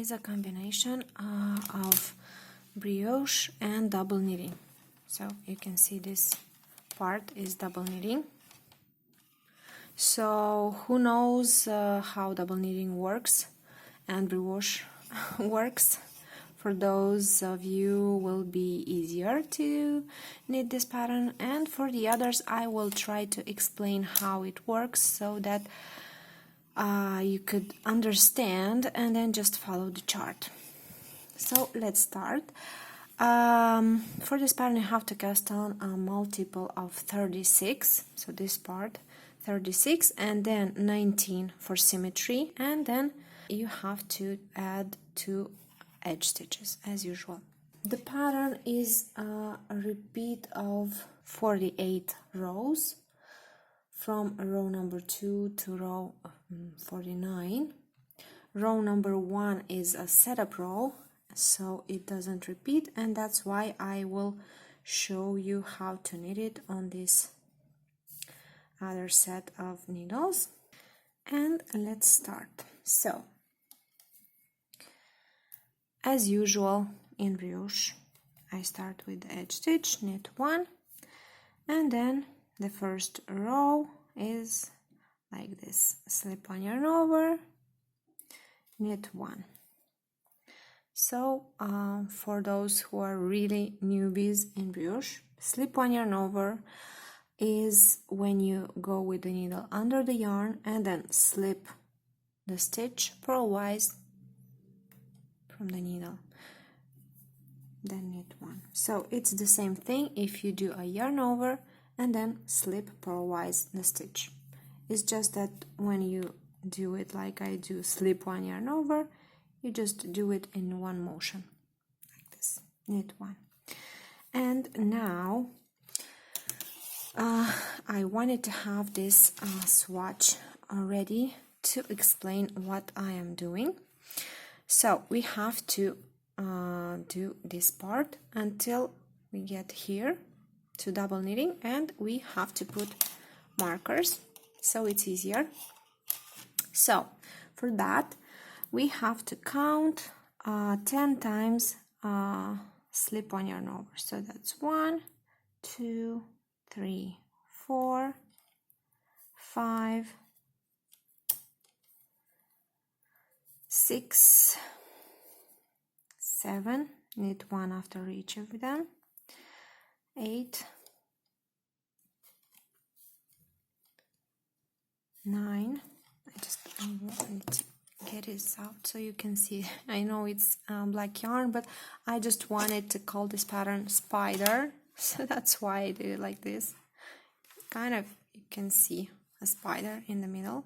is a combination of brioche and double knitting. So you can see this part is double knitting. So who knows how double knitting works and brioche works? For those of you will be easier to knit this pattern, and for the others I will try to explain how it works so that you could understand and then just follow the chart. So let's start. For this pattern you have to cast on a multiple of 36, so this part 36 and then 19 for symmetry, and then you have to add 2 edge stitches as usual. The pattern is a repeat of 48 rows from row number 2 to row 49. Row number 1 is a setup row, so it doesn't repeat, and that's why I will show you how to knit it on this other set of needles. And let's start. So as usual in brioche, I start with the edge stitch, knit 1, and then the first row is like this: slip on yarn over, knit 1. So for those who are really newbies in brioche, slip on yarn over is when you go with the needle under the yarn and then slip the stitch purlwise from the needle, then knit 1. So it's the same thing if you do a yarn over and then slip purlwise the stitch. It's just that when you do it like I do, slip 1 yarn over, you just do it in one motion like this, knit 1. And now I wanted to have this swatch ready to explain what I am doing. So we have to do this part until we get here to double knitting, and we have to put markers so it's easier. So for that we have to count 10 times slip on yarn over. So that's 1, 2, 3, 4, 5, 6, 7, knit 1 after each of them, 8, 9. I want to get this out so you can see. I know it's black yarn, but I just wanted to call this pattern spider, so that's why I did it like this. Kind of, you can see a spider in the middle.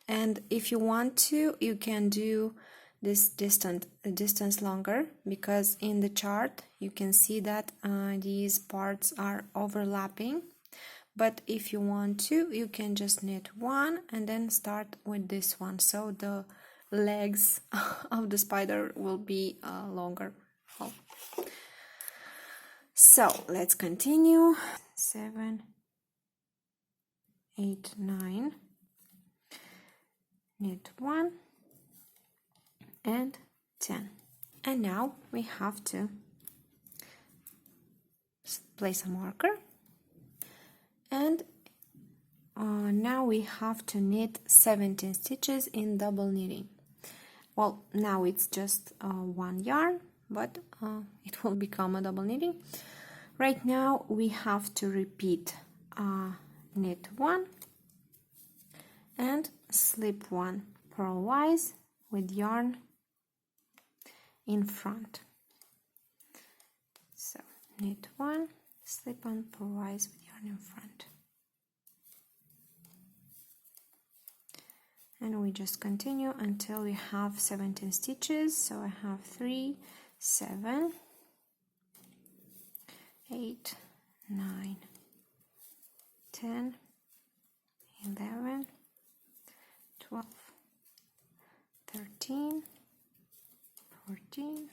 And if you want to, you can do this distance longer, because in the chart you can see that these parts are overlapping. But if you want to, you can just knit 1 and then start with this one, so the legs of the spider will be longer. Oh. So let's continue. 7, 8, 9, knit 1 and 10. And now we have to place a marker, and now we have to knit 17 stitches in double knitting. Well, now it's just 1 yarn, but it will become a double knitting. Right now we have to repeat knit 1 and slip 1 purlwise with yarn in front. So knit 1, slip on purlwise with yarn in front, and we just continue until we have 17 stitches. So I have 3, 7, 8, 9, 10, 11, 12, 13, 14,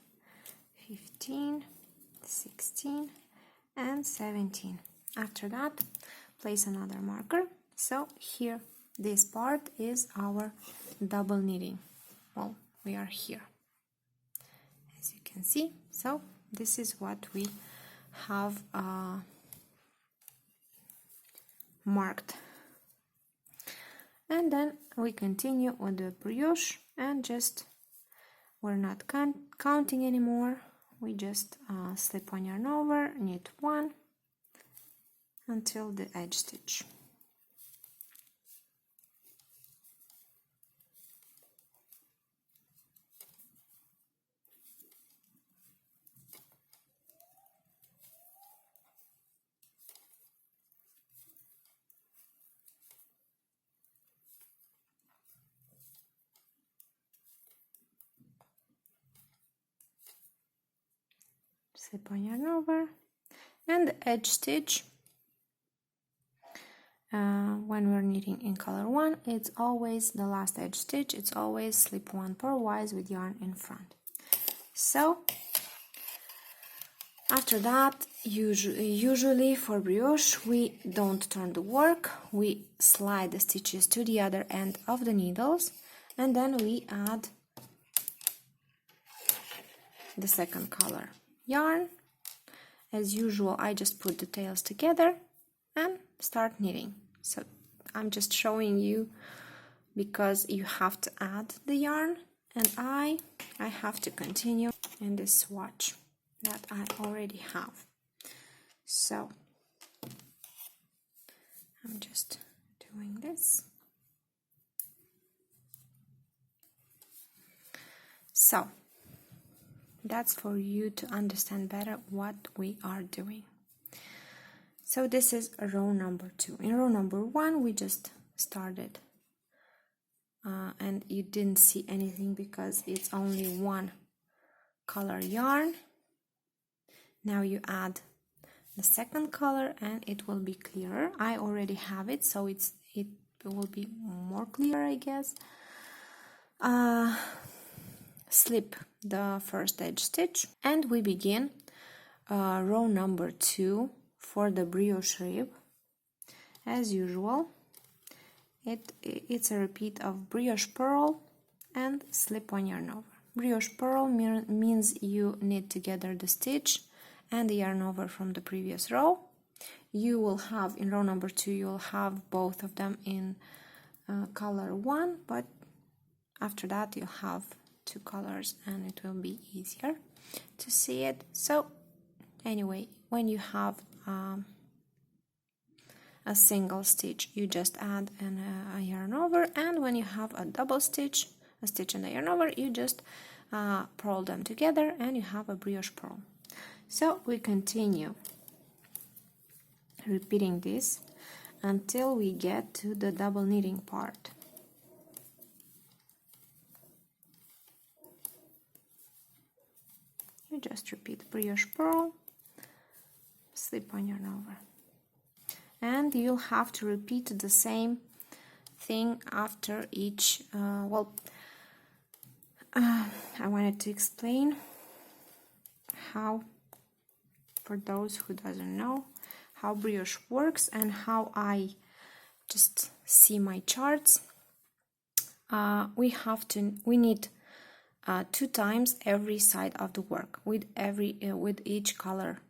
15, 16, and 17. After that, place another marker. So here, this part is our double knitting. Well, we are here. can see. So this is what we have marked. And then we continue with the brioche, and just we're not counting anymore. We just slip one yarn over, knit one until the edge stitch. Slip one yarn over, and the edge stitch, when we're knitting in color 1, it's always the last edge stitch. It's always slip 1 purlwise with yarn in front. So after that, usually for brioche, we don't turn the work. We slide the stitches to the other end of the needles, and then we add the second color yarn. As usual, I just put the tails together and start knitting. So I'm just showing you because you have to add the yarn, and I have to continue in this swatch that I already have. So I'm just doing this. So that's for you to understand better what we are doing. So this is row number 2. In row number 1, we just started and you didn't see anything because it's only one color yarn. Now you add the second color and it will be clearer. I already have it, so it will be more clear, I guess. Slip the first edge stitch, and we begin row number 2 for the brioche rib. As usual, it's a repeat of brioche purl and slip one yarn over. Brioche purl means you knit together the stitch and the yarn over from the previous row. You will have in row number 2, you will have both of them in color 1, but after that you'll have 2 colors and it will be easier to see it. So anyway, when you have a single stitch, you just add a yarn over, and when you have a double stitch, a stitch and a yarn over, you just purl them together and you have a brioche purl. So we continue repeating this until we get to the double knitting part. You just repeat brioche purl, slip one yarn over, and you'll have to repeat the same thing after each. I wanted to explain how, for those who doesn't know, how brioche works and how I just see my charts. We need 2 times every side of the work with each color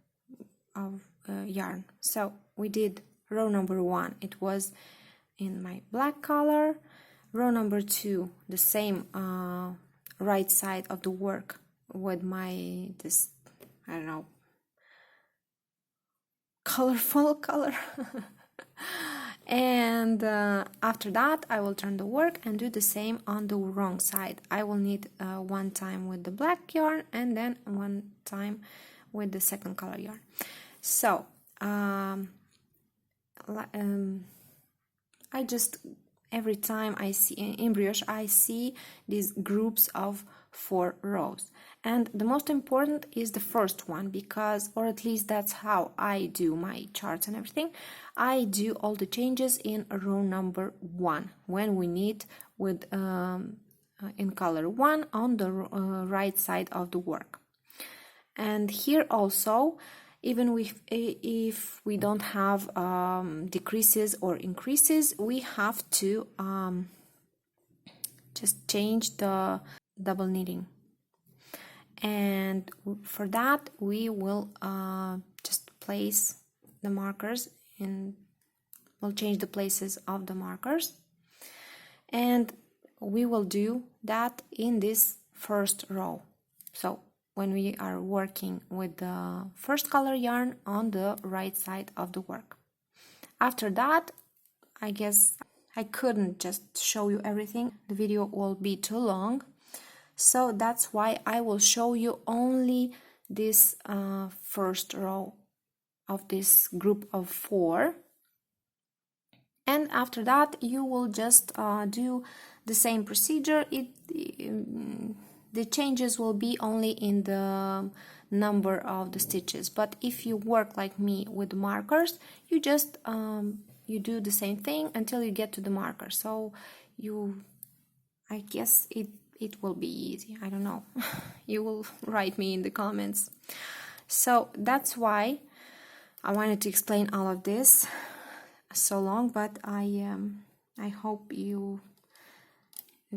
of yarn. So we did row number 1, it was in my black color. Row number 2, the same right side of the work with my I don't know, colorful color. And after that I will turn the work and do the same on the wrong side. I will knit 1 time with the black yarn and then 1 time with the second color yarn. So I just, every time I see in brioche, I see these groups of 4 rows, and the most important is the first one, because, or at least that's how I do my charts and everything. I do all the changes in row number 1 when we knit with in color 1 on the right side of the work. And here also, even if we don't have decreases or increases, we have to just change the double knitting. And for that we will just place the markers in, we'll change the places of the markers, and we will do that in this first row. So when we are working with the first color yarn on the right side of the work. After that, I guess I couldn't just show you everything, the video will be too long, so that's why I will show you only this first row of this group of 4, and after that you will just do the same procedure. The changes will be only in the number of the stitches, but if you work like me with markers, you just you do the same thing until you get to the marker. So I guess it will be easy. I don't know. You will write me in the comments. So that's why I wanted to explain all of this so long, but I hope you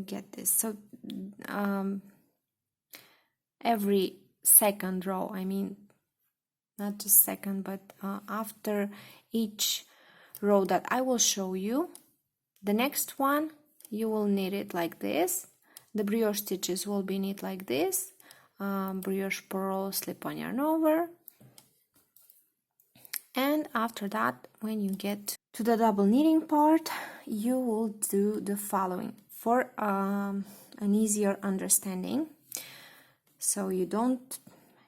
get this. So every second row, I mean not just second, but after each row that I will show you, the next one you will knit it like this. The brioche stitches will be knit like this, brioche purl, slip on yarn over, and after that, when you get to the double knitting part, you will do the following for an easier understanding. So you don't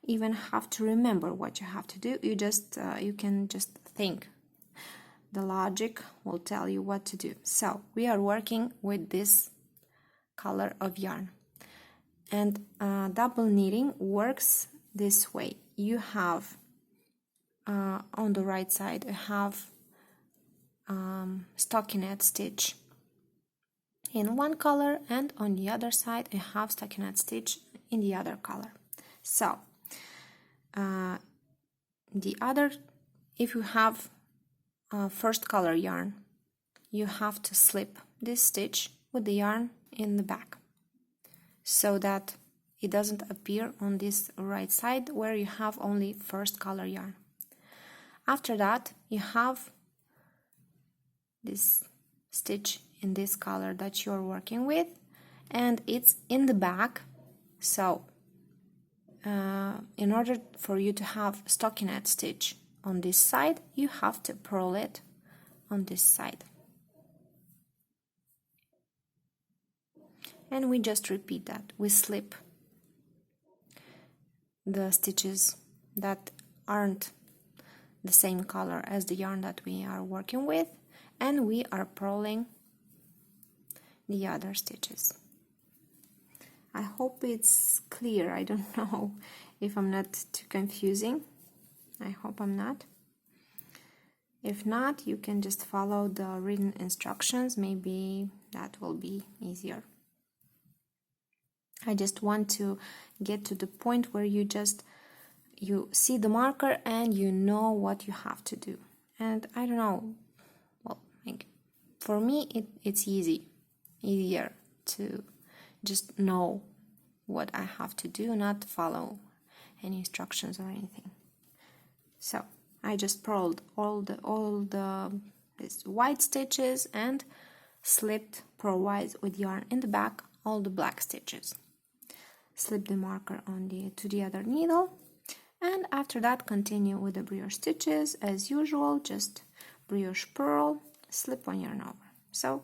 even have to remember what you have to do. You just you can just think. The logic will tell you what to do. So we are working with this color of yarn, and double knitting works this way. You have on the right side you have stockinette stitch in one color, and on the other side you have stockinette stitch in the other color. So if you have first color yarn, you have to slip this stitch with the yarn in the back so that it doesn't appear on this right side where you have only first color yarn. After that, you have this stitch in this color that you're working with, and it's in the back. So in order for you to have stockinette stitch on this side, you have to purl it on this side. And we just repeat that. We slip the stitches that aren't the same color as the yarn that we are working with, and we are purling the other stitches. I hope it's clear. I don't know if I'm not too confusing. I hope I'm not. If not, you can just follow the written instructions. Maybe that will be easier. I just want to get to the point where you see the marker and you know what you have to do. And I don't know, well, like for me it's easier to just know what I have to do, not follow any instructions or anything. So I just purled all the these white stitches and slipped purlwise with yarn in the back all the black stitches. Slip the marker to the other needle, and after that continue with the brioche stitches as usual. Just brioche purl, slip on yarn over. So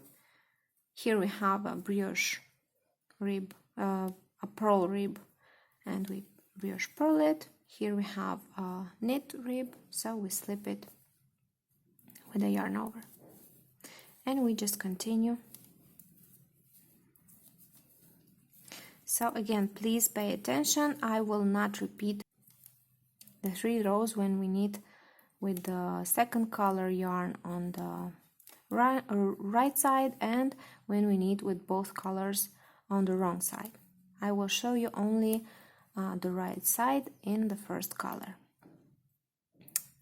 here we have a brioche rib, a purl rib, and we brioche purl it. Here we have a knit rib, so we slip it with a yarn over, and we just continue. So again, please pay attention. I will not repeat the 3 rows when we knit with the second color yarn on the right side and when we knit with both colors on the wrong side. I will show you only the right side in the first color.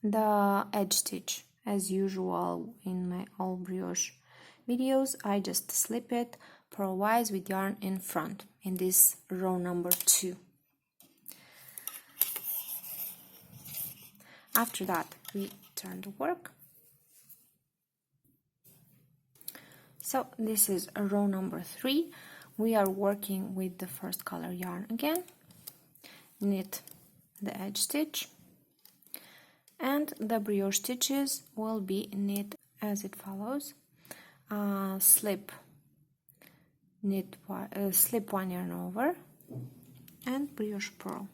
The edge stitch, as usual in my all brioche videos, I just slip it purlwise with yarn in front in this row number 2. After that, we turn the work. So this is row number 3. We are working with the first color yarn again. Knit the edge stitch, and the brioche stitches will be knit as it follows. Slip one yarn over and brioche purl.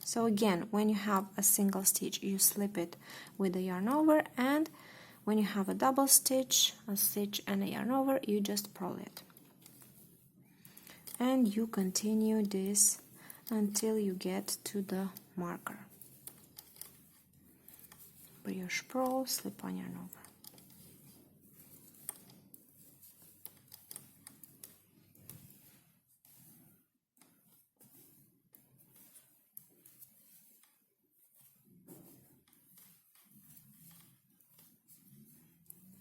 So again, when you have a single stitch, you slip it with the yarn over, and when you have a double stitch, a stitch and a yarn over, you just purl it. And you continue this until you get to the marker. Brioche purl, slip one yarn over.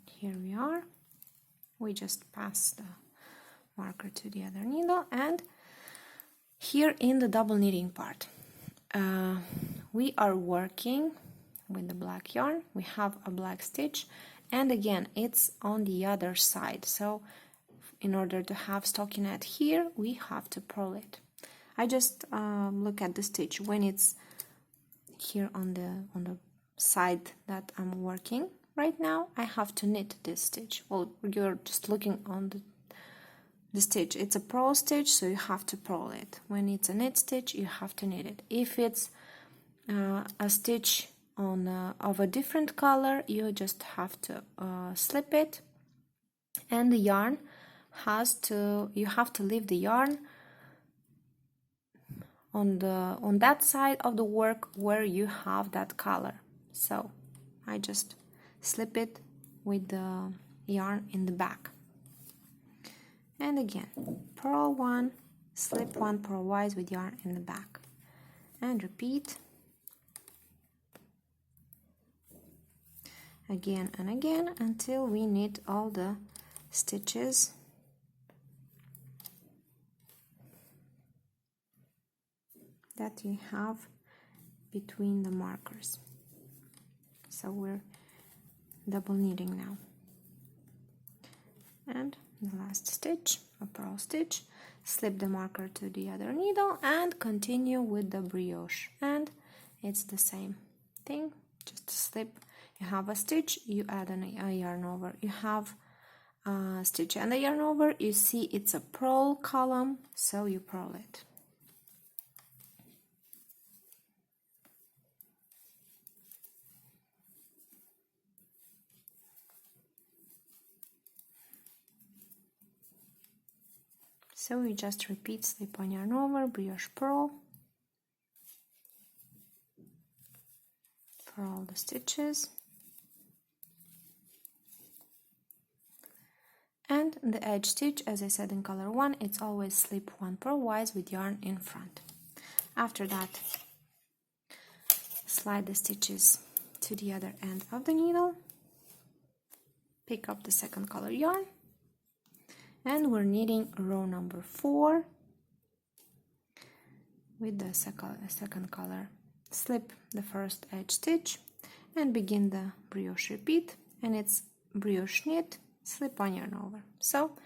Here we are. We just pass the marker to the other needle, and here in the double knitting part, we are working with the black yarn. We have a black stitch, and again it's on the other side, so in order to have stockinette here, we have to purl it. I just look at the stitch when it's here on the side that I'm working. Right now I have to knit this stitch. Well, you're just looking on the stitch. It's a purl stitch, so you have to purl it. When it's a knit stitch, you have to knit it. If it's a stitch on of a different color, you just have to slip it, and the yarn you have to leave the yarn on that side of the work where you have that color. So I just slip it with the yarn in the back, and again purl one, slip one purlwise with yarn in the back, and repeat again and again until we knit all the stitches that we have between the markers. So we're double knitting now, and the last stitch, a purl stitch, slip the marker to the other needle and continue with the brioche, and it's the same thing, just slip. You have a stitch, you add a yarn over. You have a stitch and a yarn over, you see it's a purl column, so you purl it. So we just repeat slip one yarn over, brioche purl for all the stitches, and the edge stitch, as I said in color 1, it's always slip one purlwise with yarn in front. After that, slide the stitches to the other end of the needle, pick up the second color yarn, and we're knitting row number 4 with the second color. Slip the first edge stitch and begin the brioche repeat, and it's brioche knit, slip one yarn over. So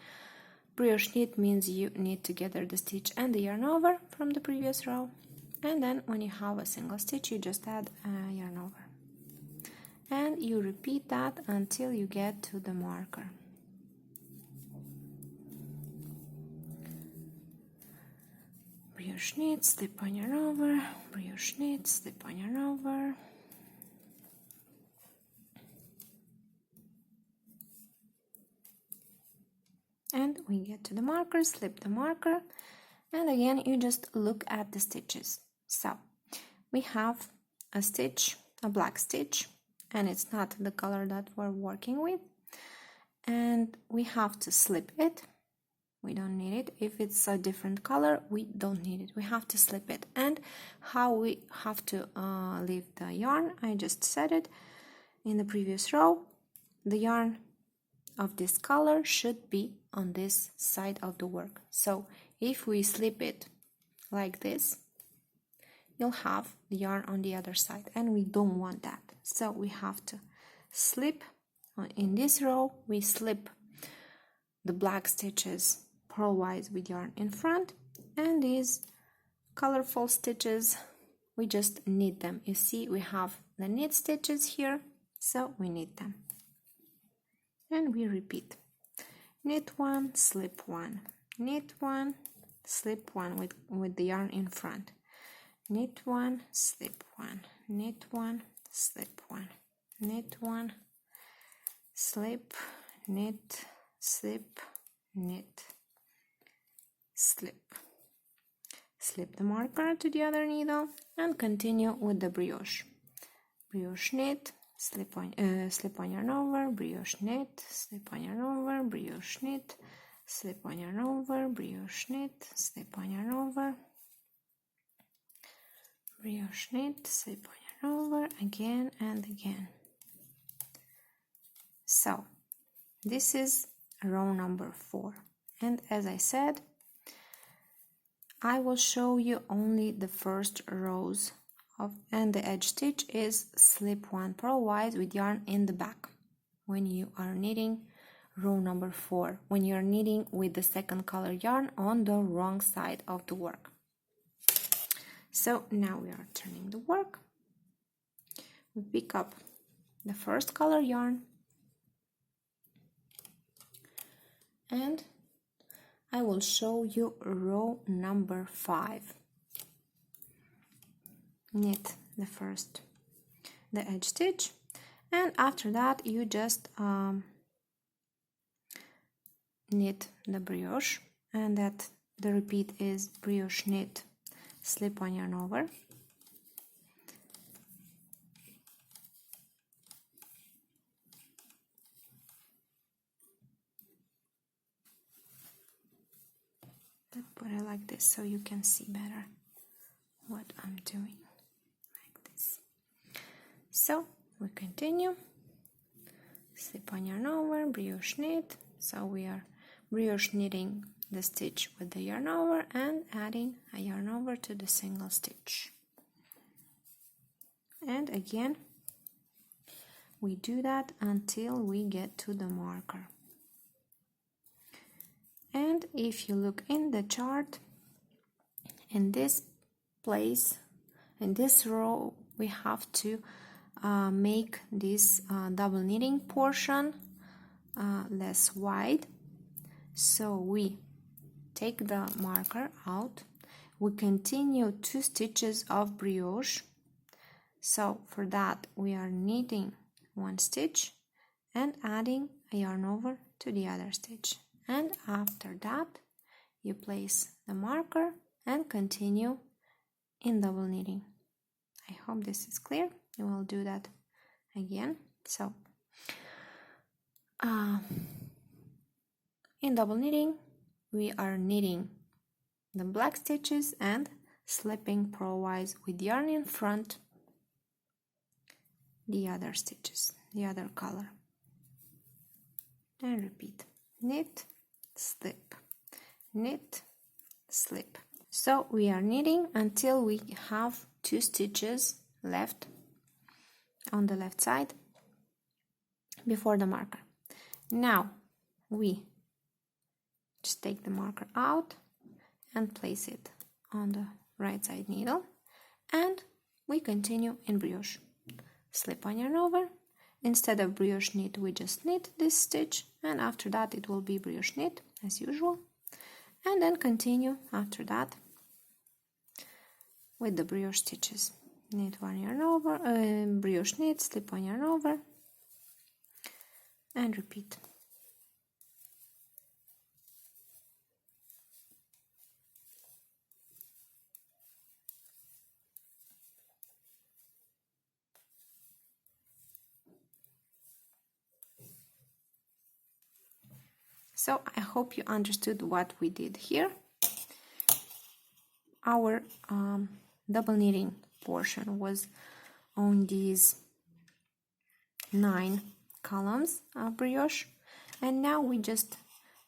brioche knit means you knit together the stitch and the yarn over from the previous row, and then when you have a single stitch, you just add a yarn over, and you repeat that until you get to the marker. Brioche knit, slip one yarn over, brioche knit, slip one yarn over, and we get to the marker, slip the marker, and again you just look at the stitches. So we have a stitch, a black stitch, and it's not the color that we're working with, and we have to slip it. We don't need it. If it's a different color, we don't need it. We have to slip it. And how we have to leave the yarn, I just said it in the previous row. The yarn of this color should be on this side of the work. So if we slip it like this, you'll have the yarn on the other side, and we don't want that. So we have to slip in this row. We slip the black stitches purlwise with yarn in front, and these colorful stitches, we just knit them. You see, we have the knit stitches here, so we knit them, and we repeat: knit one, slip one, knit one, slip one with the yarn in front, knit one, slip one, knit one, slip one, knit one, slip, knit, slip, knit, slip. Slip the marker to the other needle and continue with the brioche. Brioche knit, slip on yarn over, brioche knit, slip on yarn over, brioche knit, slip on yarn over, brioche knit, slip on yarn over, brioche knit, slip on yarn over, again and again. So this is row number 4, and as I said, I will show you only the first rows and the edge stitch is slip one purlwise with yarn in the back when you are knitting row number 4, when you are knitting with the second color yarn on the wrong side of the work. So now we are turning the work. We pick up the first color yarn, and I will show you row number 5. Knit the edge stitch, and after that you just knit the brioche, and that the repeat is brioche knit, slip on yarn over, put it like this so you can see better what I'm doing, like this. So we continue, slip on yarn over, brioche knit. So we are brioche knitting the stitch with the yarn over and adding a yarn over to the single stitch, and again we do that until we get to the marker. And if you look in the chart, in this place, in this row, we have to make this double knitting portion less wide. So we take the marker out, we continue 2 stitches of brioche. So for that we are knitting 1 stitch and adding a yarn over to the other stitch. And after that you place the marker and continue in double knitting. I hope this is clear. You will do that again. So in double knitting we are knitting the black stitches and slipping purlwise with yarn in front the other stitches, the other color, and repeat: knit, slip, knit, slip. So we are knitting until we have 2 stitches left on the left side before the marker. Now we just take the marker out and place it on the right side needle, and we continue in brioche. Slip on yarn over. Instead of brioche knit, we just knit this stitch, and after that it will be brioche knit as usual, and then continue after that with the brioche stitches. Knit 1 yarn over, brioche knit, slip 1 yarn over, and repeat. So I hope you understood what we did here. Our double knitting portion was on these 9 columns of brioche, and now we just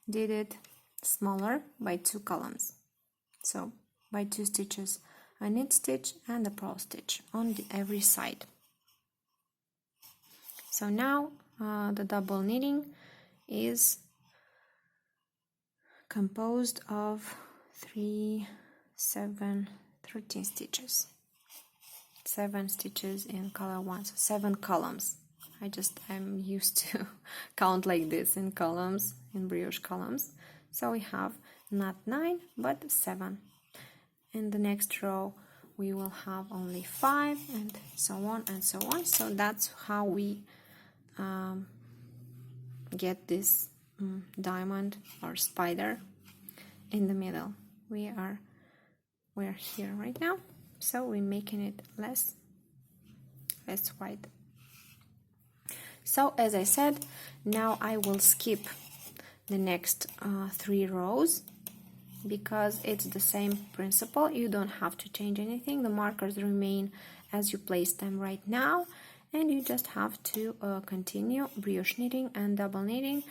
did it smaller by 2 columns, so by 2 stitches a knit stitch and a purl stitch on every side. So now the double knitting is composed of 13 stitches. 7 stitches in color 1, so 7 columns. I'm used to count like this in columns, in brioche columns. So we have not 9 but 7. In the next row we will have only 5, and so on and so on. So that's how we get this diamond or spider in the middle. We're here right now, so we're making it less wide. So as I said, now I will skip the next 3 rows because it's the same principle. You don't have to change anything. The markers remain as you place them right now, and you just have to continue brioche knitting and double knitting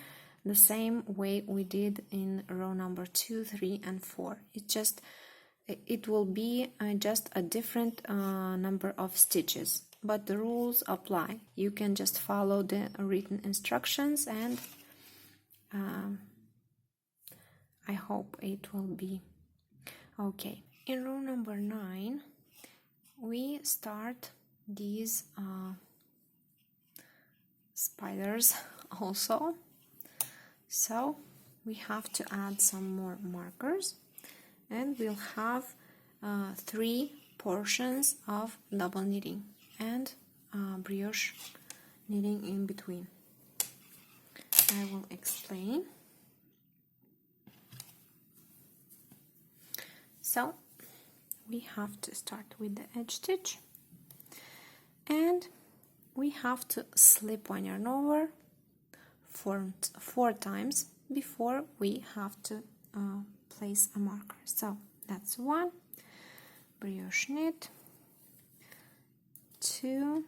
the same way we did in row number 2, 3 and 4. It will be just a different number of stitches, but the rules apply. You can just follow the written instructions, and I hope it will be okay. In row number 9 we start these spiders also, so we have to add some more markers, and we'll have 3 portions of double knitting and brioche knitting in between. I will explain. So we have to start with the edge stitch, and we have to slip one yarn over 4 times before we have to place a marker. So that's 1, brioche knit, 2,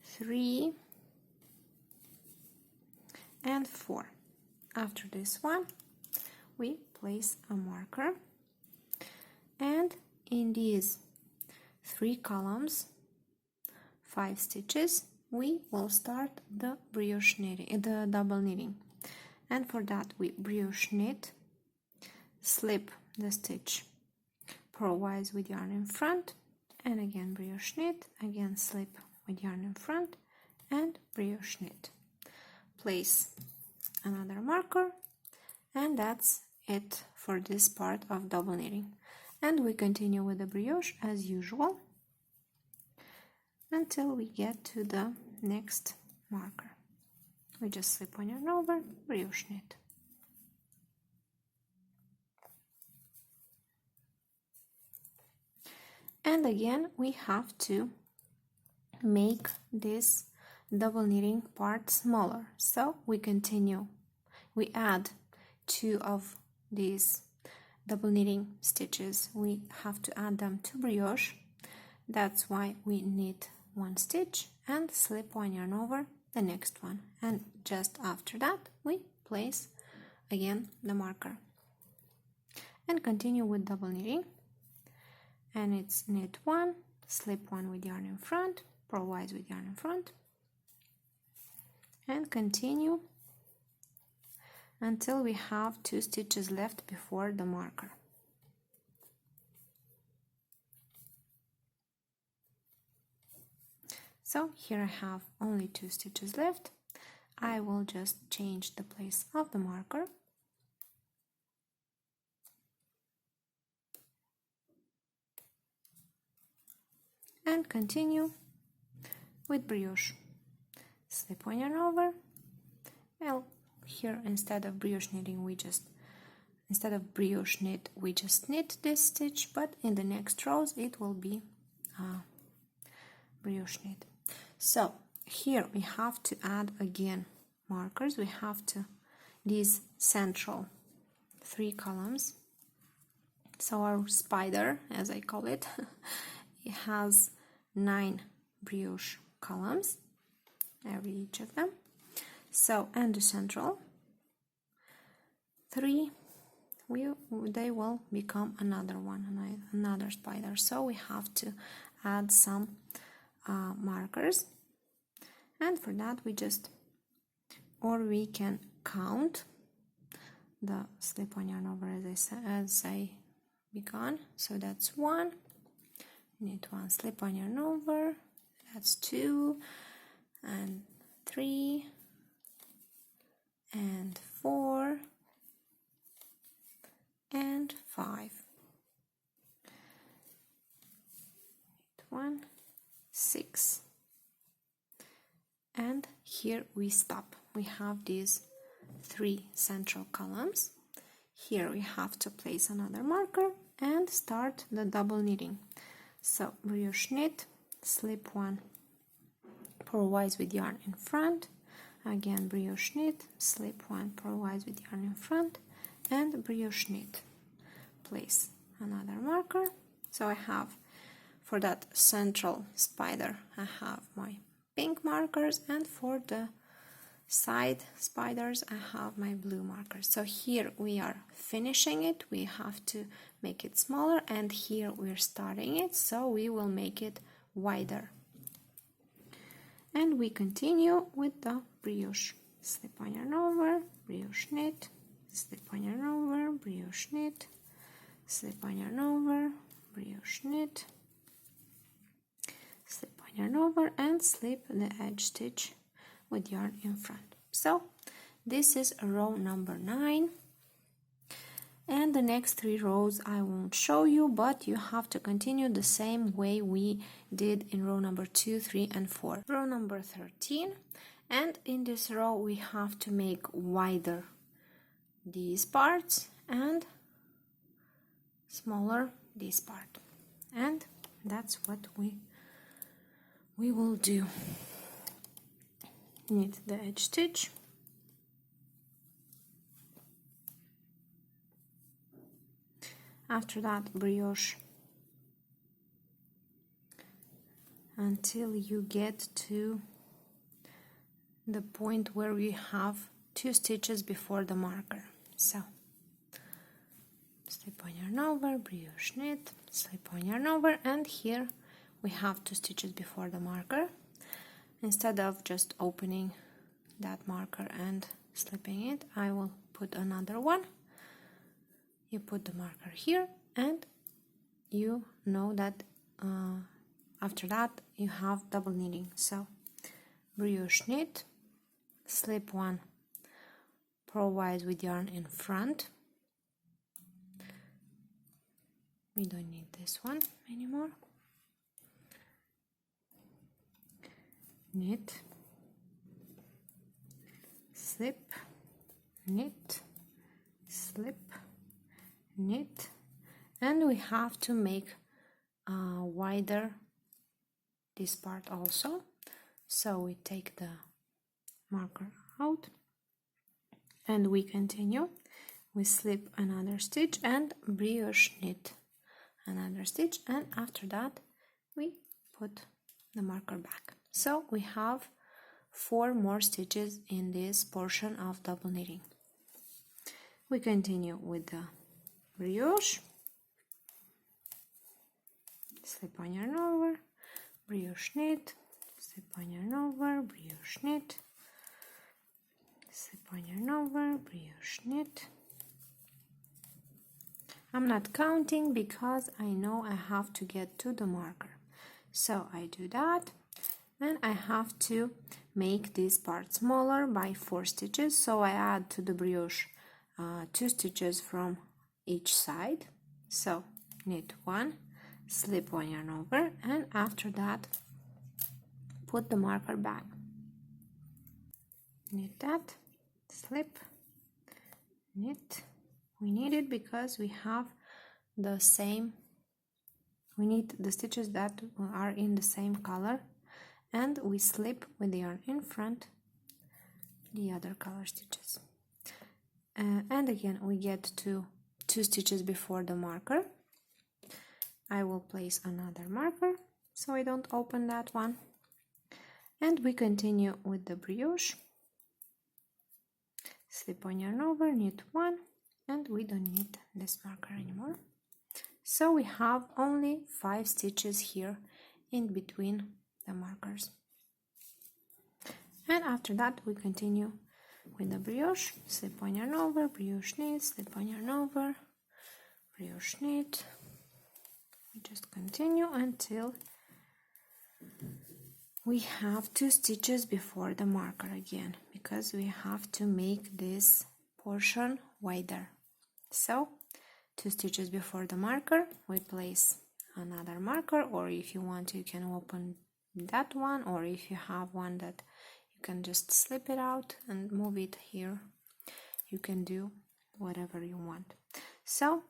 3 and 4. After this one we place a marker, and in these 3 columns, 5 stitches, we will start the brioche knitting, the double knitting. And for that we brioche knit, slip the stitch purlwise with yarn in front, and again brioche knit, again slip with yarn in front and brioche knit. Place another marker, and that's it for this part of double knitting. And we continue with the brioche as usual until we get to the next marker. We just slip one yarn over, brioche knit. And again we have to make this double knitting part smaller, so we continue. We add 2 of these double knitting stitches. We have to add them to brioche. That's why we knit 1 stitch and slip one yarn over the next one, and just after that we place again the marker and continue with double knitting. And it's knit 1, slip 1 with yarn in front, purlwise with yarn in front, and continue until we have 2 stitches left before the marker. So here I have only 2 stitches left. I will just change the place of the marker and continue with brioche. Slip one yarn over. Well, here instead of brioche knitting instead of brioche knit we just knit this stitch, but in the next rows it will be brioche knit. So here we have to add again markers. We have to these central 3 columns. So our spider, as I call it, it has 9 brioche columns, every each of them. So, and the central 3 they will become another one, another spider. So we have to add some markers, and for that we we can count the slip-on yarn over as I began. So that's 1, need 1 slip-on yarn over, that's 2 and 3 and 4 and 5. 1, 6, and here we stop. We have these 3 central columns. Here we have to place another marker and start the double knitting. So brioche knit, slip 1 purlwise with yarn in front, again brioche knit, slip 1 purlwise with yarn in front, and brioche knit. Place another marker. So I have, for that central spider, I have my pink markers, and for the side spiders I have my blue markers. So here we are finishing it, we have to make it smaller, and here we're starting it, so we will make it wider. And we continue with the brioche. Slip on yarn over, brioche knit, slip on yarn over, brioche knit, slip on yarn over, brioche knit, slip on yarn over, and slip the edge stitch with yarn in front. So this is row number 9, and the next 3 rows I won't show you, but you have to continue the same way we did in row number 2, 3 and 4. Row number 13, and in this row we have to make wider these parts and smaller this part, and that's what we will do. Knit the edge stitch, after that brioche until you get to the point where we have 2 stitches before the marker. So slip on yarn over, brioche knit, slip on yarn over, and here we have 2 stitches before the marker. Instead of just opening that marker and slipping it, I will put another one. You put the marker here, and you know that after that you have double knitting. So brioche knit, slip 1 purlwise with yarn in front. We don't need this one anymore. Knit, slip, knit, slip, knit, and we have to make wider this part also. So we take the marker out and we continue. We slip another stitch and brioche knit another stitch, and after that we put the marker back. So we have 4 more stitches in this portion of double knitting. We continue with the brioche, slip on yarn over, brioche knit, slip on yarn over, brioche knit, slip on yarn over, brioche knit. I'm not counting because I know I have to get to the marker. So I do that, and I have to make this part smaller by 4 stitches. So I add to the brioche 2 stitches from each side. So knit 1, slip 1 yarn over, and after that put the marker back. Knit that, slip, knit. We need it because we have the same, we need the stitches that are in the same color, and we slip with the yarn in front the other color stitches. And again we get to 2 stitches before the marker. I will place another marker so I don't open that one, and we continue with the brioche. Slip on yarn over, knit 1, and we don't need this marker anymore. So we have only 5 stitches here in between the markers. And after that we continue with the brioche, slip on yarn over, brioche knit, slip on yarn over, brioche knit. We just continue until we have 2 stitches before the marker again, because we have to make this portion wider. So 2 stitches before the marker we place another marker, or if you want you can open that one, or if you have one that you can just slip it out and move it here. You can do whatever you want. So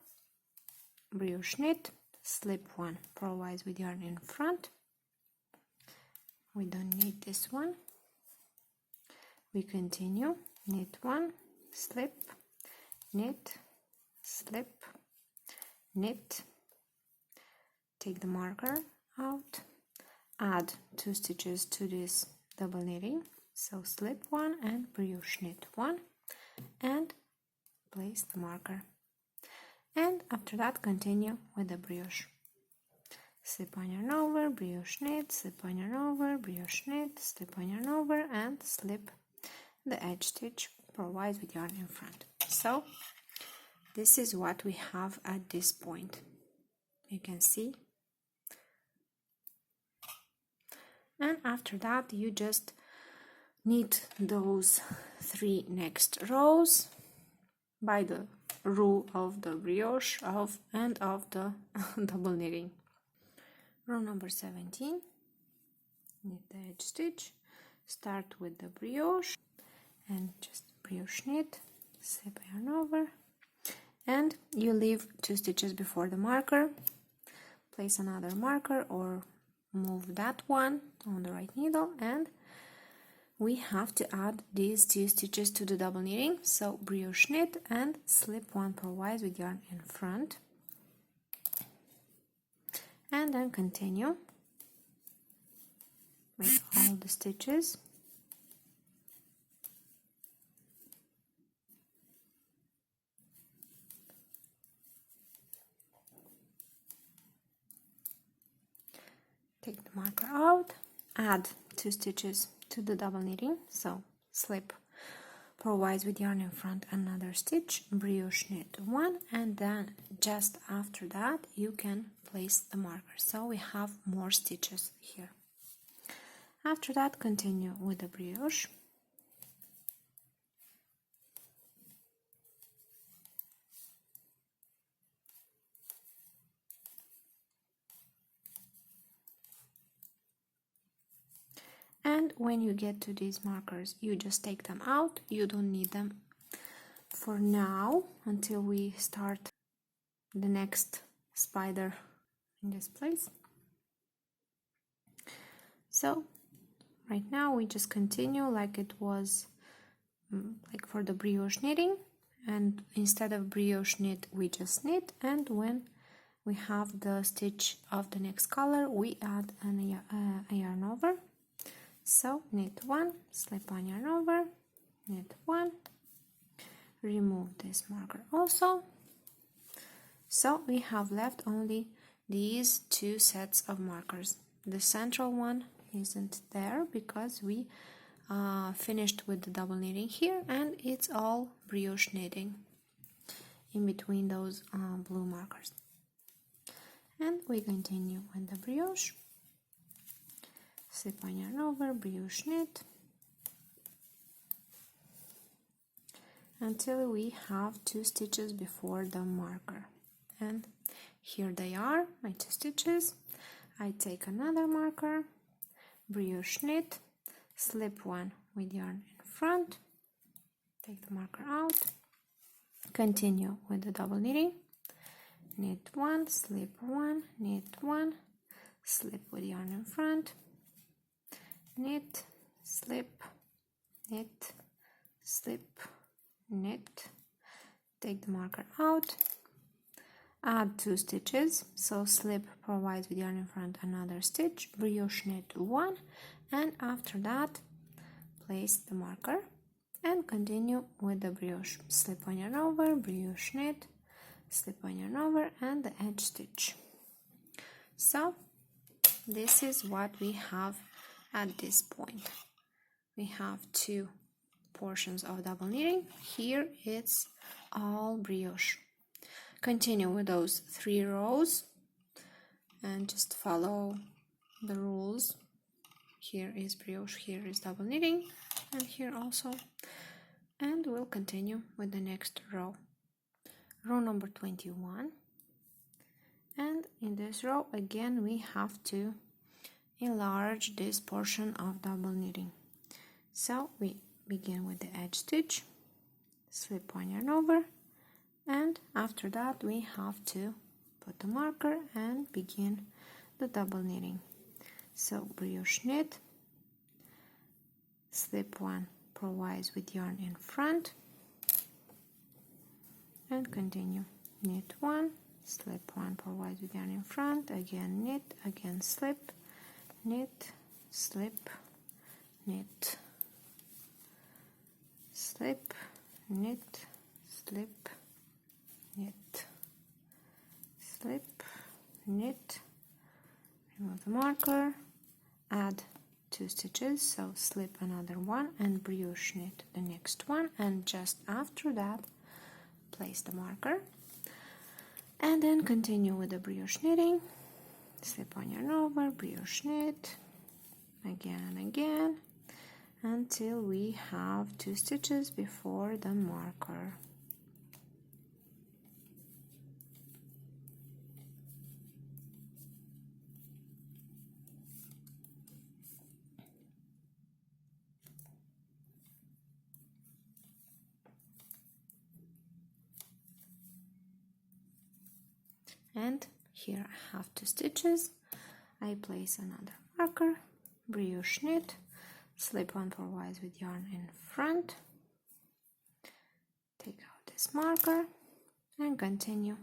brioche knit, slip 1 purlwise with yarn in front. We don't need this one. We continue, knit 1, slip, knit, slip, knit, take the marker out, add 2 stitches to this double knitting, so slip 1 and brioche knit 1 and place the marker, and after that continue with the brioche. Slip on yarn over, brioche knit, slip on yarn over, brioche knit, slip on yarn over, and slip the edge stitch purlwise with yarn in front. So this is what we have at this point. You can see. And after that you just knit those 3 next rows by the rule of the brioche and of the double knitting. Row number 17, knit the edge stitch, start with the brioche and just brioche knit, slip yarn over, and you leave 2 stitches before the marker, place another marker or move that one on the right needle, and we have to add these 2 stitches to the double knitting, so brioche knit and slip 1 purlwise with yarn in front, and then continue with all the stitches. Take the marker out, add 2 stitches to the double knitting, so slip purlwise with yarn in front another stitch, brioche knit 1, and then just after that you can place the marker, so we have more stitches here. After that continue with the brioche, and when you get to these markers you just take them out. You don't need them for now until we start the next spider in this place. So right now we just continue like it was like for the brioche knitting, and instead of brioche knit we just knit, and when we have the stitch of the next color we add a yarn over. So knit 1, slip on yarn over, knit 1, remove this marker also. So we have left only these 2 sets of markers. The central one isn't there because we finished with the double knitting here, and it's all brioche knitting in between those blue markers. And we continue with the brioche, slip on yarn over, brioche knit until we have 2 stitches before the marker, and here they are, my 2 stitches. I take another marker, brioche knit, slip 1 with yarn in front, take the marker out, continue with the double knitting, knit 1, slip 1, knit 1, slip with yarn in front, knit, slip, knit, slip, knit, take the marker out, add 2 stitches, so slip purlwise with yarn in front another stitch, brioche knit 1, and after that place the marker, and continue with the brioche. Slip on yarn over, brioche knit, slip on yarn over, and the edge stitch. So this is what we have at this point. We have two portions of double knitting. Here it's all brioche. Continue with those 3 rows and just follow the rules. Here is brioche, here is double knitting, and here also. And we'll continue with the next row. Row number 21. And in this row again we have to enlarge this portion of double knitting. So we begin with the edge stitch, slip one yarn over, and after that we have to put the marker and begin the double knitting. So brioche knit, slip one purlwise with yarn in front, and continue. Knit one, slip one purlwise with yarn in front, again knit, again slip, knit, slip, knit, slip, knit, slip, knit, slip, knit, remove the marker, add 2 stitches, so slip another one and brioche knit the next one, and just after that place the marker, and then continue with the brioche knitting, slip on yarn over, brioche knit again and again until we have 2 stitches before the marker. And here I have 2 stitches. I place another marker, brioche knit, slip one purlwise with yarn in front, take out this marker and continue.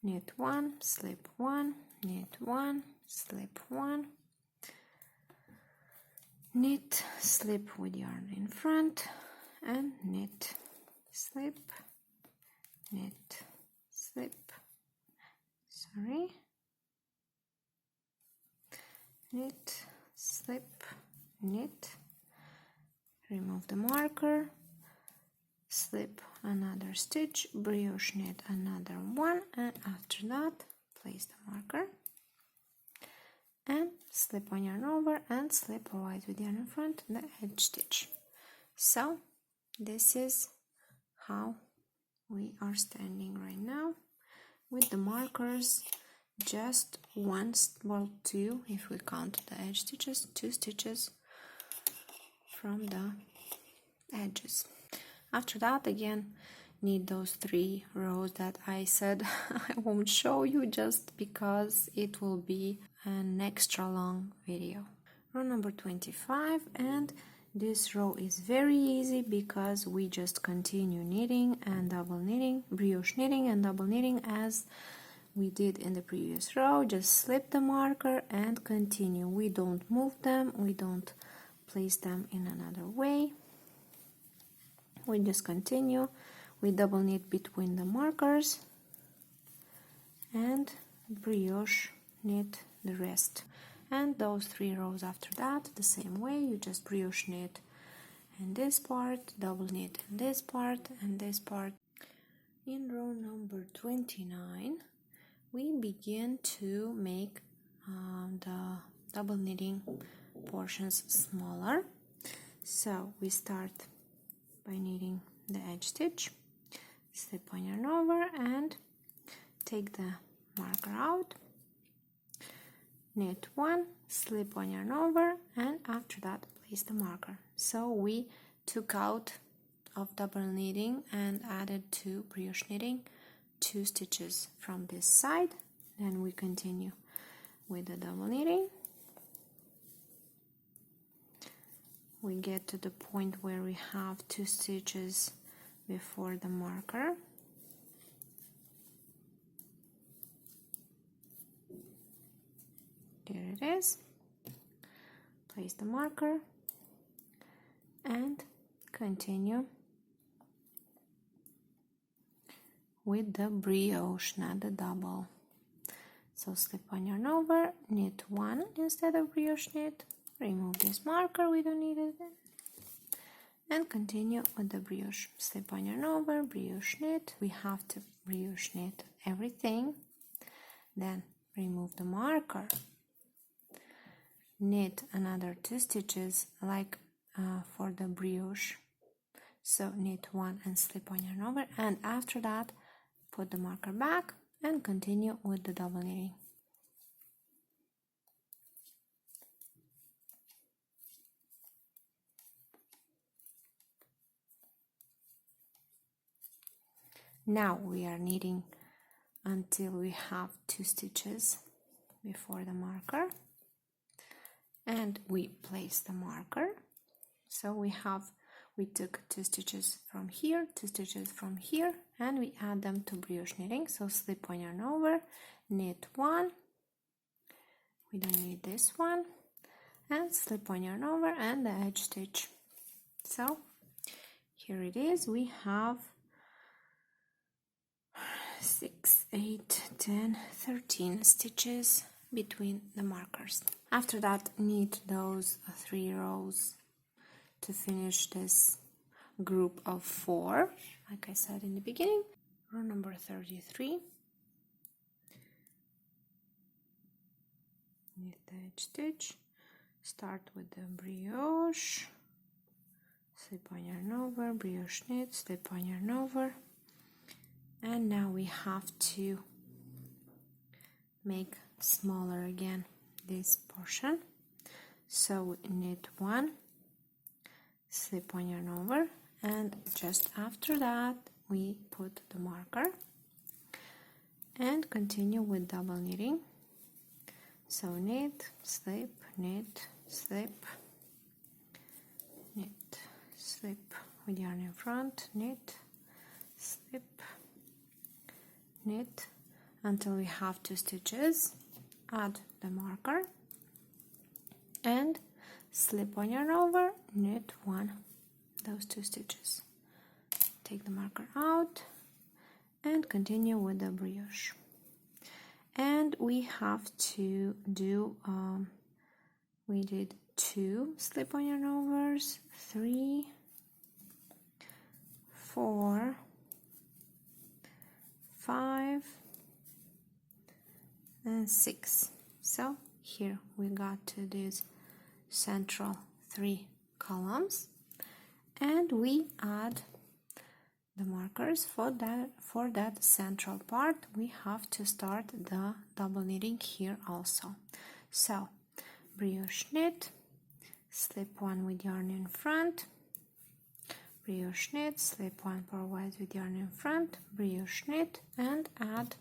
Knit one, slip one, knit one, slip one, knit, slip with yarn in front, and knit, slip, knit, slip, knit, slip, knit, remove the marker, slip another stitch, brioche knit another one, and after that place the marker and slip one yarn over and slip purlwise with yarn in front, the edge stitch. So this is how we are standing right now with the markers, just once, well 2 if we count the edge stitches, 2 stitches from the edges. After that again knit those 3 rows that I said I won't show you just because it will be an extra long video. Row number 25, and this row is very easy because we just continue knitting and double knitting, brioche knitting and double knitting as we did in the previous row. Just slip the marker and continue. We don't move them, we don't place them in another way. We just continue. We double knit between the markers and brioche knit the rest. And those 3 rows after that, the same way, you just brioche knit in this part, double knit in this part and this part. In row number 29, we begin to make the double knitting portions smaller. So we start by knitting the edge stitch, slip one yarn over and take the marker out, knit one, slip one yarn over, and after that place the marker. So we took out of double knitting and added to brioche knitting 2 stitches from this side. Then we continue with the double knitting. We get to the point where we have 2 stitches before the marker. There it is. Place the marker and continue with the brioche, not the double. So slip on yarn over, knit 1 instead of brioche knit, remove this marker, we don't need it, and continue with the brioche. Slip on yarn over, brioche knit, we have to brioche knit everything, then remove the marker, knit another 2 stitches like for the brioche, so knit 1 and slip on yarn over, and after that put the marker back and continue with the double knitting. Now we are knitting until we have 2 stitches before the marker, and we place the marker. So we took 2 stitches from here, 2 stitches from here, and we add them to brioche knitting. So slip on yarn over, knit 1, we don't need this one, and slip on yarn over and the edge stitch. So here it is, we have 6, 8, 10, 13 stitches between the markers. After that, knit those 3 rows to finish this group of 4, like I said in the beginning. Row number 33, knit the edge stitch, start with the brioche, slip on yarn over, brioche knit, slip on yarn over, and now we have to make smaller again this portion. So knit 1, slip on yarn over, and just after that we put the marker and continue with double knitting. So knit, slip, knit, slip, knit, slip with yarn in front, knit, slip, knit until we have 2 stitches, add the marker and slip on yarn over, knit 1, those 2 stitches, take the marker out and continue with the brioche. And we have to do we did 2 slip on yarn overs, 3, 4, 5 and 6. So here we got to these central 3 columns, and we add the markers for that central part. We have to start the double knitting here also. So brioche knit, slip 1 with yarn in front, brioche knit, slip 1 purlwise with yarn in front, brioche knit, and add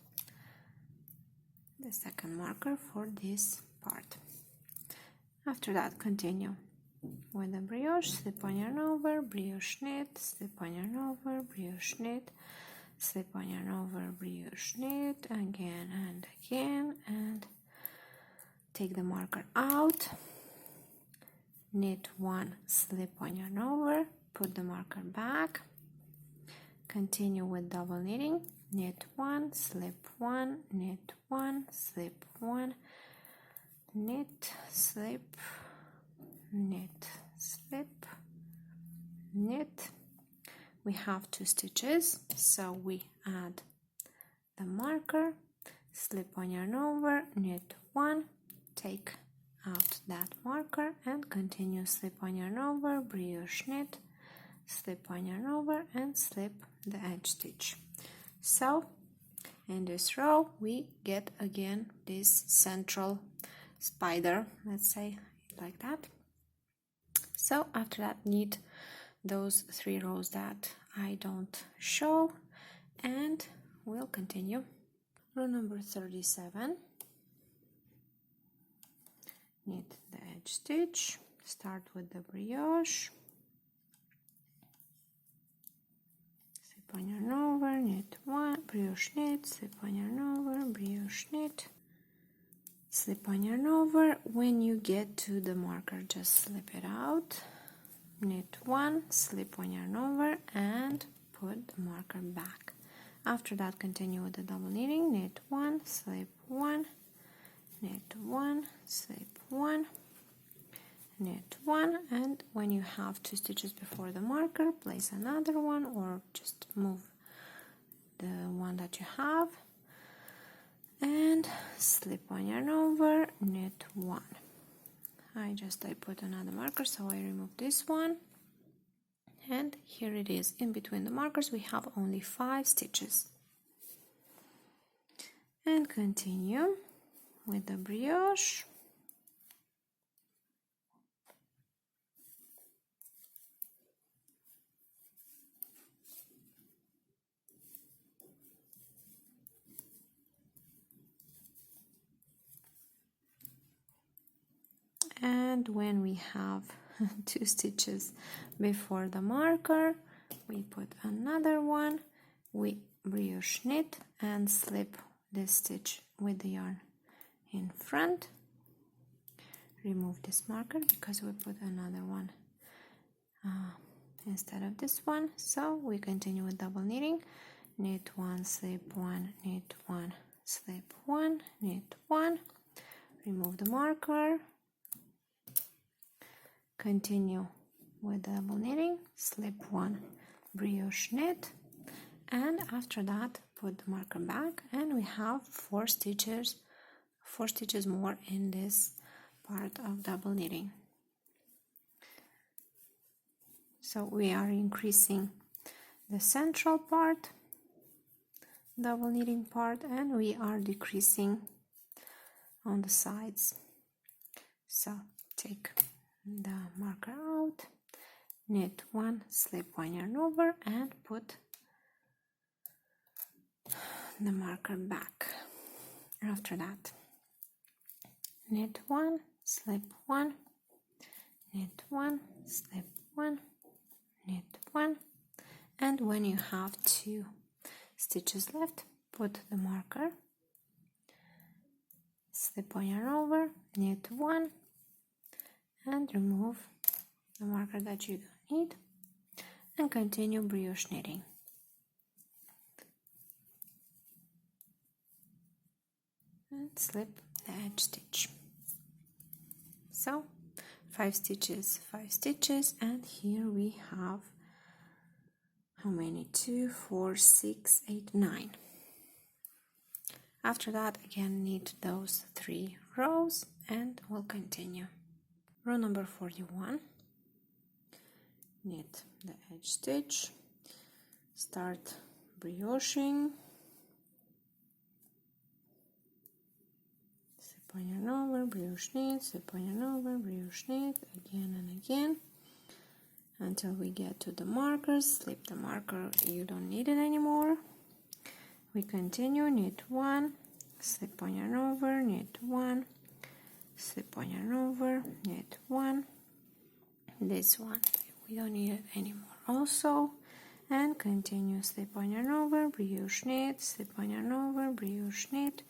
the second marker for this part. After that, continue with the brioche, slip on yarn over, brioche knit, slip on yarn over, brioche knit, slip on yarn over, brioche knit, again and again, and take the marker out, knit 1, slip on yarn over, put the marker back, continue with double knitting, knit 1, slip 1, knit 1, slip 1, knit, slip, knit, slip, knit. We have 2 stitches, so we add the marker, slip on yarn over, knit 1, take out that marker and continue slip on yarn over, brioche knit, slip on yarn over and slip the edge stitch. So in this row we get again this central spider, let's say like that. So after that, knit those 3 rows that I don't show, and we'll continue. Row number 37, knit the edge stitch, start with the brioche, slip on yarn over, knit 1, brioche knit, slip on yarn over, brioche knit, slip on yarn over. When you get to the marker, just slip it out, knit 1, slip 1 yarn over, and put the marker back. After that, continue with the double knitting, knit 1, slip 1, knit 1, slip 1, knit 1, and when you have 2 stitches before the marker, place another one or just move the one that you have, and slip 1 yarn over, knit 1. I put another marker, so I remove this one, and here it is. In between the markers we have only 5 stitches, and continue with the brioche. And when we have 2 stitches before the marker, we put another one, we brioche knit and slip this stitch with the yarn in front. Remove this marker because we put another one instead of this one. So we continue with double knitting, knit 1, slip 1, knit 1, slip 1, knit 1, remove the marker, continue with double knitting, slip 1, brioche knit, and after that put the marker back, and we have 4 stitches more in this part of double knitting. So we are increasing the central part, double knitting part, and we are decreasing on the sides. So take the marker out, knit 1, slip 1 yarn over, and put the marker back. After that, knit 1, slip 1, knit 1, slip 1, knit 1, and when you have 2 stitches left, put the marker, slip 1 yarn over, knit 1, and remove the marker that you don't need, and continue brioche knitting. And slip the edge stitch. So 5 stitches, 5 stitches, and here we have how many? 2, 4, 6, 8, 9. After that, again knit those 3 rows and we'll continue. Row number 41, knit the edge stitch, start brioching, slip 1 yarn over, brioche knit, slip 1 yarn over, brioche knit, again and again until we get to the markers. Slip the marker, you don't need it anymore. We continue, knit 1, slip 1 yarn over, knit 1, slip 1 yarn over, knit 1, this one we don't need it anymore also, and continue, slip 1 yarn over, brioche knit, slip 1 yarn over, brioche knit.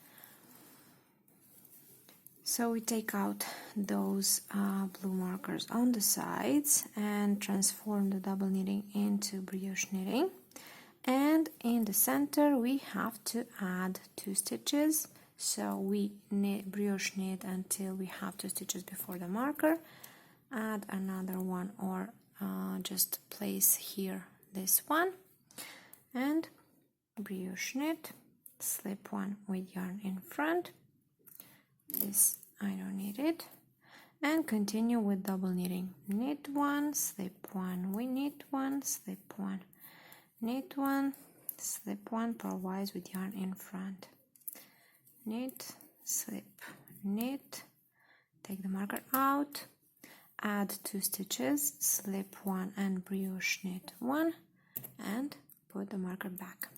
So we take out those blue markers on the sides and transform the double knitting into brioche knitting, and in the center we have to add 2 stitches. So we brioche knit until we have 2 stitches before the marker, add another one, or just place here this one, and brioche knit, slip 1 with yarn in front, this I don't need it, and continue with double knitting, knit 1, slip 1, we knit 1, slip 1, knit 1, slip 1 purlwise with yarn in front, knit, slip, knit, take the marker out, add 2 stitches, slip 1 and brioche knit 1, and put the marker back,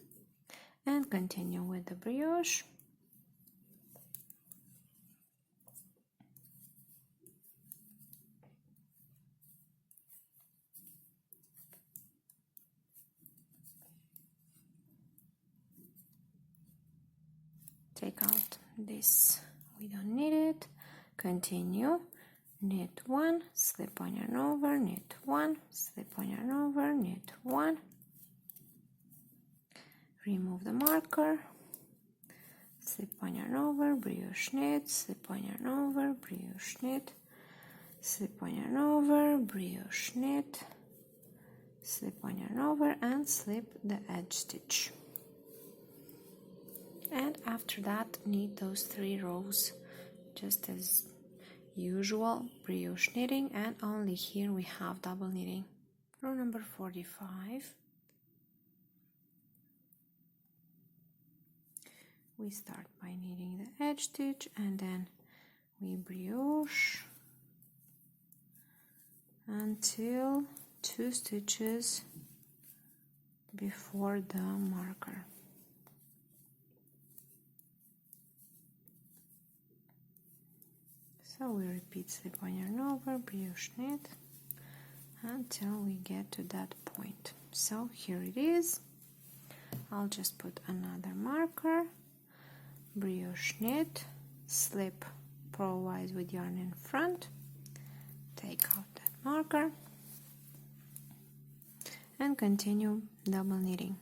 and continue with the brioche. Take out this, we don't need it, continue, knit 1, slip on yarn over, knit 1, slip on yarn over, knit 1, remove the marker, slip on yarn over, brioche knit, slip on yarn over, brioche knit, slip on yarn over, brioche knit, slip on yarn over, and slip the edge stitch. And after that, knit those 3 rows just as usual, brioche knitting, and only here we have double knitting. Row number 45. We start by knitting the edge stitch and then we brioche until 2 stitches before the marker. So we repeat slip on yarn over, brioche knit until we get to that point. So here it is. I'll just put another marker, brioche knit, slip purlwise with yarn in front, take out that marker, and continue double knitting.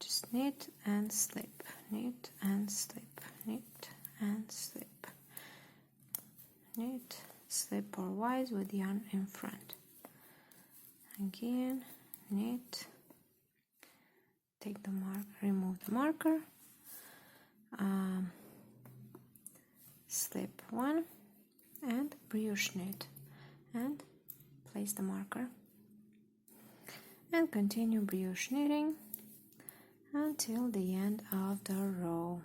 Just knit and slip, knit and slip, knit and slip, knit, slip purlwise with yarn in front. Again, knit, take the marker, remove the marker, slip 1 and brioche knit and place the marker and continue brioche knitting until the end of the row.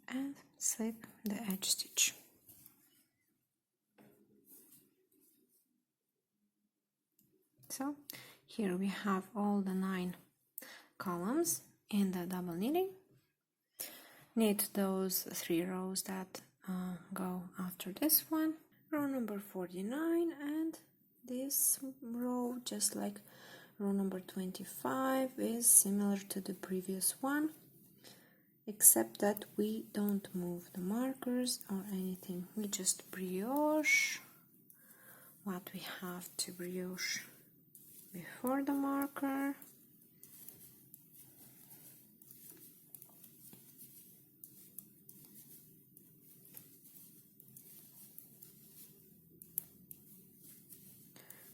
And slip the edge stitch. So here we have all the 9 columns in the double knitting. Knit those 3 rows that go after this one. Row number 49, and this row, just like row number 25, is similar to the previous one, except that we don't move the markers or anything. We just brioche what we have to brioche before the marker,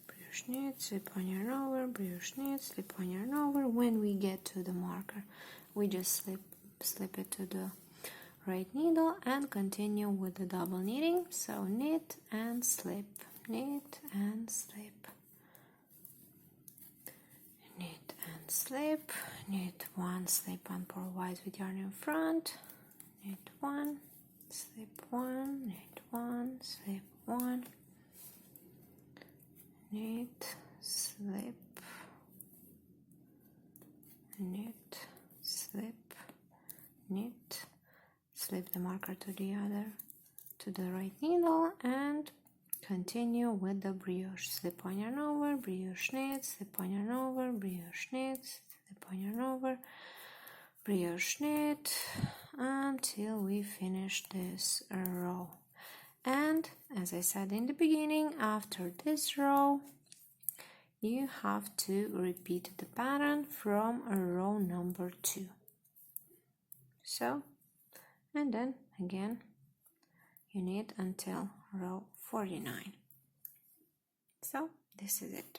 brioche knit, slip on yarn over, brioche knit, slip on yarn over. When we get to the marker, we just slip it to the right needle and continue with the double knitting. So knit and slip, knit and slip, knit and slip, knit 1, slip on purlwise with yarn in front, knit 1, slip 1, knit 1, slip 1, knit, slip, knit, slip, knit, slip the marker to the right needle and continue with the brioche. Slip on yarn over, brioche knit, slip on yarn over, brioche knit, slip on yarn over, brioche knit until we finish this row. And as I said in the beginning, after this row you have to repeat the pattern from row number 2. So, and then again you knit until row 49. So this is it.